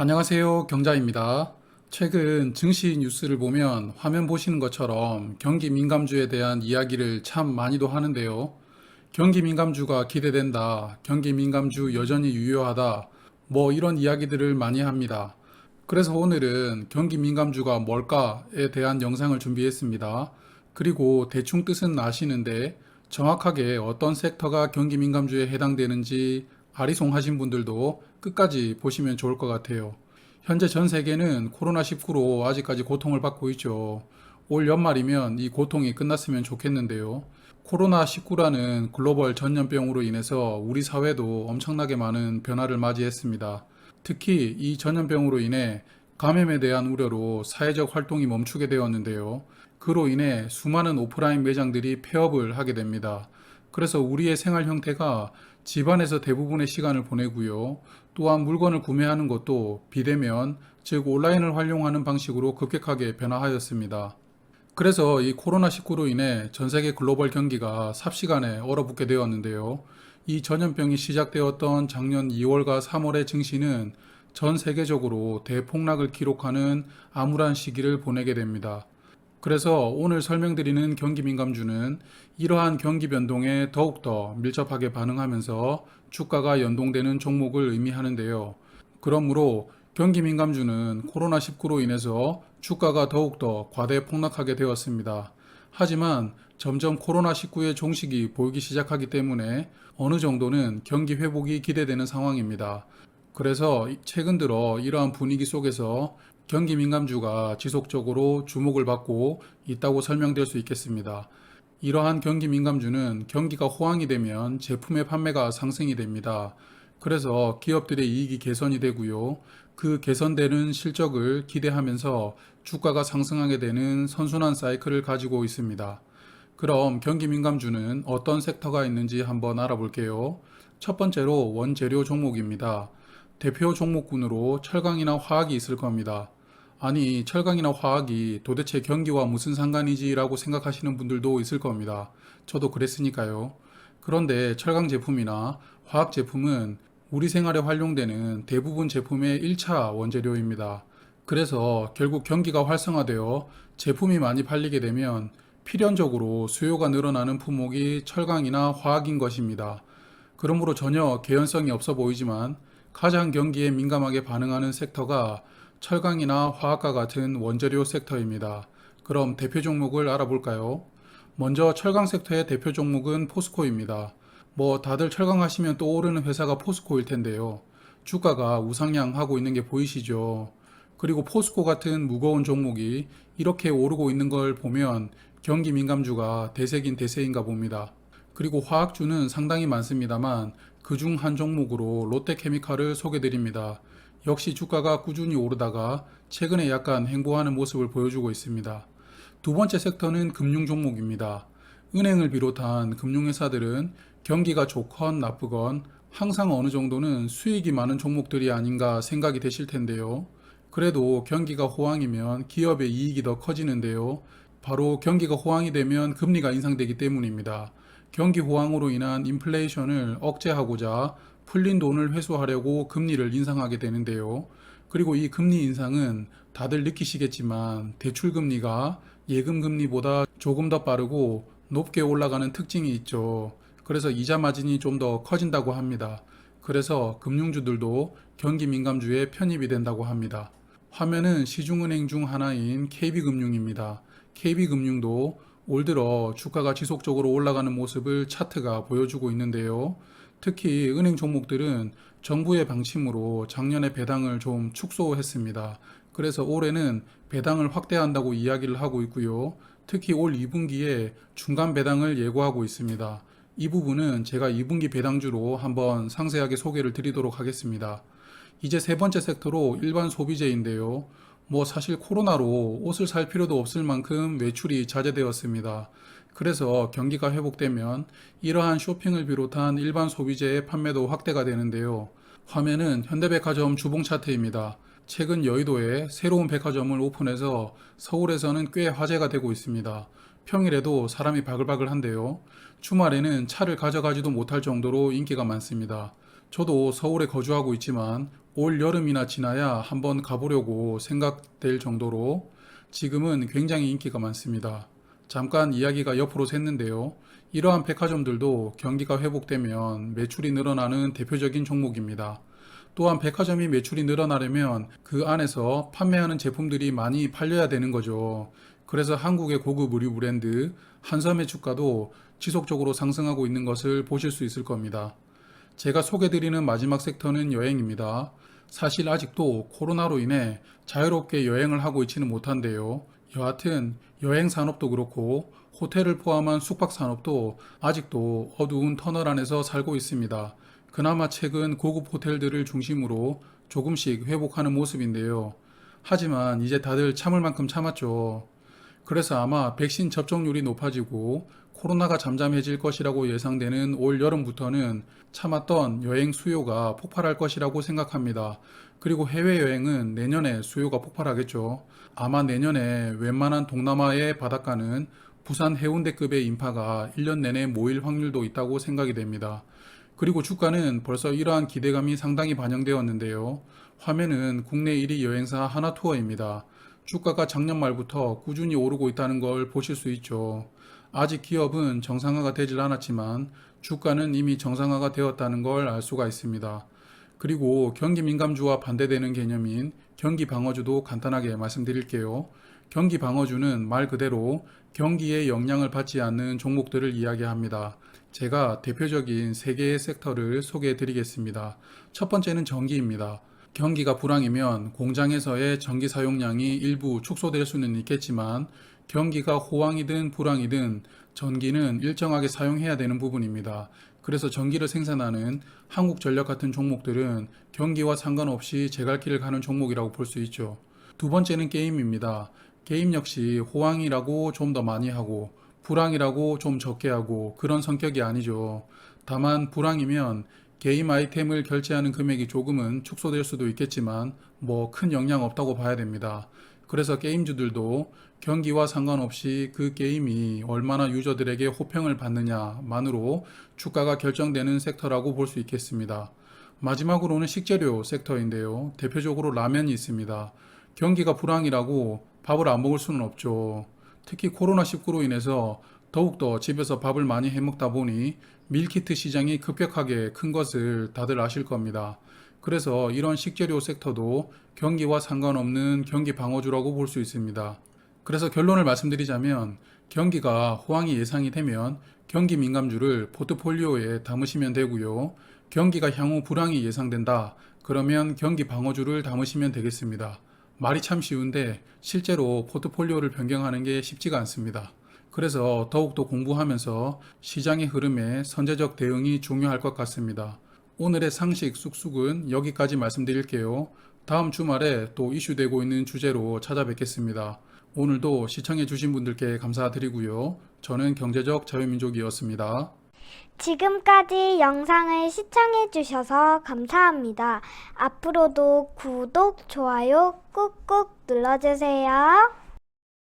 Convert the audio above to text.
안녕하세요. 경자입니다. 최근 증시 뉴스를 보면 화면 보시는 것처럼 경기 민감주에 대한 이야기를 참 많이도 하는데요. 경기 민감주가 기대된다. 경기 민감주 여전히 유효하다. 뭐 이런 이야기들을 많이 합니다. 그래서 오늘은 경기 민감주가 뭘까에 대한 영상을 준비했습니다. 그리고 대충 뜻은 아시는데 정확하게 어떤 섹터가 경기 민감주에 해당되는지 아리송하신 분들도 끝까지 보시면 좋을 것 같아요. 현재 전 세계는 코로나19로 아직까지 고통을 받고 있죠. 올 연말이면 이 고통이 끝났으면 좋겠는데요. 코로나19라는 글로벌 전염병으로 인해서 우리 사회도 엄청나게 많은 변화를 맞이했습니다. 특히 이 전염병으로 인해 감염에 대한 우려로 사회적 활동이 멈추게 되었는데요. 그로 인해 수많은 오프라인 매장들이 폐업을 하게 됩니다. 그래서 우리의 생활 형태가 집안에서 대부분의 시간을 보내고요. 또한 물건을 구매하는 것도 비대면, 즉 온라인을 활용하는 방식으로 급격하게 변화하였습니다. 그래서 이 코로나19로 인해 전 세계 글로벌 경기가 삽시간에 얼어붙게 되었는데요. 이 전염병이 시작되었던 작년 2월과 3월의 증시는 전 세계적으로 대폭락을 기록하는 암울한 시기를 보내게 됩니다. 그래서 오늘 설명드리는 경기 민감주는 이러한 경기 변동에 더욱더 밀접하게 반응하면서 주가가 연동되는 종목을 의미하는데요. 그러므로 경기 민감주는 코로나19로 인해서 주가가 더욱더 과대 폭락하게 되었습니다. 하지만 점점 코로나19의 종식이 보이기 시작하기 때문에 어느 정도는 경기 회복이 기대되는 상황입니다. 그래서 최근 들어 이러한 분위기 속에서 경기 민감주가 지속적으로 주목을 받고 있다고 설명될 수 있겠습니다. 이러한 경기 민감주는 경기가 호황이 되면 제품의 판매가 상승이 됩니다. 그래서 기업들의 이익이 개선이 되고요. 그 개선되는 실적을 기대하면서 주가가 상승하게 되는 선순환 사이클을 가지고 있습니다. 그럼 경기 민감주는 어떤 섹터가 있는지 한번 알아볼게요. 첫 번째로 원재료 종목입니다. 대표 종목군으로 철강이나 화학이 있을 겁니다. 아니, 철강이나 화학이 도대체 경기와 무슨 상관이지 라고 생각하시는 분들도 있을 겁니다. 저도 그랬으니까요. 그런데 철강 제품이나 화학 제품은 우리 생활에 활용되는 대부분 제품의 1차 원재료입니다. 그래서 결국 경기가 활성화되어 제품이 많이 팔리게 되면 필연적으로 수요가 늘어나는 품목이 철강이나 화학인 것입니다. 그러므로 전혀 개연성이 없어 보이지만 가장 경기에 민감하게 반응하는 섹터가 철강이나 화학과 같은 원재료 섹터입니다. 그럼 대표 종목을 알아볼까요? 먼저 철강 섹터의 대표 종목은 포스코입니다. 뭐 다들 철강 하시면 떠오르는 회사가 포스코일 텐데요. 주가가 우상향하고 있는 게 보이시죠? 그리고 포스코 같은 무거운 종목이 이렇게 오르고 있는 걸 보면 경기 민감주가 대세긴 대세인가 봅니다. 그리고 화학주는 상당히 많습니다만 그중 한 종목으로 롯데케미칼을 소개드립니다. 역시 주가가 꾸준히 오르다가 최근에 약간 횡보하는 모습을 보여주고 있습니다. 두 번째 섹터는 금융 종목입니다. 은행을 비롯한 금융회사들은 경기가 좋건 나쁘건 항상 어느 정도는 수익이 많은 종목들이 아닌가 생각이 되실 텐데요. 그래도 경기가 호황이면 기업의 이익이 더 커지는데요. 바로 경기가 호황이 되면 금리가 인상되기 때문입니다. 경기 호황으로 인한 인플레이션을 억제하고자 풀린 돈을 회수하려고 금리를 인상하게 되는데요. 그리고 이 금리 인상은 다들 느끼시겠지만 대출금리가 예금금리보다 조금 더 빠르고 높게 올라가는 특징이 있죠. 그래서 이자 마진이 좀 더 커진다고 합니다. 그래서 금융주들도 경기 민감주에 편입이 된다고 합니다. 화면은 시중은행 중 하나인 KB금융입니다. KB금융도 올 들어 주가가 지속적으로 올라가는 모습을 차트가 보여주고 있는데요. 특히 은행 종목들은 정부의 방침으로 작년에 배당을 좀 축소했습니다. 그래서 올해는 배당을 확대한다고 이야기를 하고 있고요. 특히 올 2분기에 중간 배당을 예고하고 있습니다. 이 부분은 제가 2분기 배당주로 한번 상세하게 소개를 드리도록 하겠습니다. 이제 세 번째 섹터로 일반 소비재인데요. 뭐 사실 코로나로 옷을 살 필요도 없을 만큼 외출이 자제되었습니다. 그래서 경기가 회복되면 이러한 쇼핑을 비롯한 일반 소비재의 판매도 확대가 되는데요. 화면은 현대백화점 주봉 차트입니다. 최근 여의도에 새로운 백화점을 오픈해서 서울에서는 꽤 화제가 되고 있습니다. 평일에도 사람이 바글바글한데요. 주말에는 차를 가져가지도 못할 정도로 인기가 많습니다. 저도 서울에 거주하고 있지만 올 여름이나 지나야 한번 가보려고 생각될 정도로 지금은 굉장히 인기가 많습니다. 잠깐 이야기가 옆으로 샜는데요. 이러한 백화점들도 경기가 회복되면 매출이 늘어나는 대표적인 종목입니다. 또한 백화점이 매출이 늘어나려면 그 안에서 판매하는 제품들이 많이 팔려야 되는 거죠. 그래서 한국의 고급 의류 브랜드 한섬의 주가도 지속적으로 상승하고 있는 것을 보실 수 있을 겁니다. 제가 소개드리는 마지막 섹터는 여행입니다. 사실 아직도 코로나로 인해 자유롭게 여행을 하고 있지는 못한데요. 여하튼 여행 산업도 그렇고 호텔을 포함한 숙박 산업도 아직도 어두운 터널 안에서 살고 있습니다. 그나마 최근 고급 호텔들을 중심으로 조금씩 회복하는 모습인데요. 하지만 이제 다들 참을 만큼 참았죠. 그래서 아마 백신 접종률이 높아지고 코로나가 잠잠해질 것이라고 예상되는 올 여름부터는 참았던 여행 수요가 폭발할 것이라고 생각합니다. 그리고 해외여행은 내년에 수요가 폭발하겠죠. 아마 내년에 웬만한 동남아의 바닷가는 부산 해운대급의 인파가 1년 내내 모일 확률도 있다고 생각이 됩니다. 그리고 주가는 벌써 이러한 기대감이 상당히 반영되었는데요. 화면은 국내 1위 여행사 하나투어입니다. 주가가 작년 말부터 꾸준히 오르고 있다는 걸 보실 수 있죠. 아직 기업은 정상화가 되질 않았지만 주가는 이미 정상화가 되었다는 걸 알 수가 있습니다. 그리고 경기 민감주와 반대되는 개념인 경기 방어주도 간단하게 말씀드릴게요. 경기 방어주는 말 그대로 경기에 영향을 받지 않는 종목들을 이야기합니다. 제가 대표적인 세 개의 섹터를 소개해 드리겠습니다. 첫 번째는 전기입니다. 경기가 불황이면 공장에서의 전기 사용량이 일부 축소될 수는 있겠지만 경기가 호황이든 불황이든 전기는 일정하게 사용해야 되는 부분입니다. 그래서 전기를 생산하는 한국전력 같은 종목들은 경기와 상관없이 제갈길을 가는 종목이라고 볼 수 있죠. 두 번째는 게임입니다. 게임 역시 호황이라고 좀 더 많이 하고 불황이라고 좀 적게 하고 그런 성격이 아니죠. 다만 불황이면 게임 아이템을 결제하는 금액이 조금은 축소될 수도 있겠지만 뭐 큰 영향 없다고 봐야 됩니다. 그래서 게임주들도 경기와 상관없이 그 게임이 얼마나 유저들에게 호평을 받느냐만으로 주가가 결정되는 섹터라고 볼 수 있겠습니다. 마지막으로는 식재료 섹터인데요. 대표적으로 라면이 있습니다. 경기가 불황이라고 밥을 안 먹을 수는 없죠. 특히 코로나19로 인해서 더욱더 집에서 밥을 많이 해 먹다 보니 밀키트 시장이 급격하게 큰 것을 다들 아실 겁니다. 그래서 이런 식재료 섹터도 경기와 상관없는 경기 방어주라고 볼 수 있습니다. 그래서 결론을 말씀드리자면 경기가 호황이 예상이 되면 경기 민감주를 포트폴리오에 담으시면 되고요. 경기가 향후 불황이 예상된다. 그러면 경기 방어주를 담으시면 되겠습니다. 말이 참 쉬운데 실제로 포트폴리오를 변경하는 게 쉽지가 않습니다. 그래서 더욱더 공부하면서 시장의 흐름에 선제적 대응이 중요할 것 같습니다. 오늘의 상식 쑥쑥은 여기까지 말씀드릴게요. 다음 주말에 또 이슈되고 있는 주제로 찾아뵙겠습니다. 오늘도 시청해주신 분들께 감사드리고요. 저는 경제적 자유민족이었습니다. 지금까지 영상을 시청해주셔서 감사합니다. 앞으로도 구독, 좋아요 꾹꾹 눌러주세요.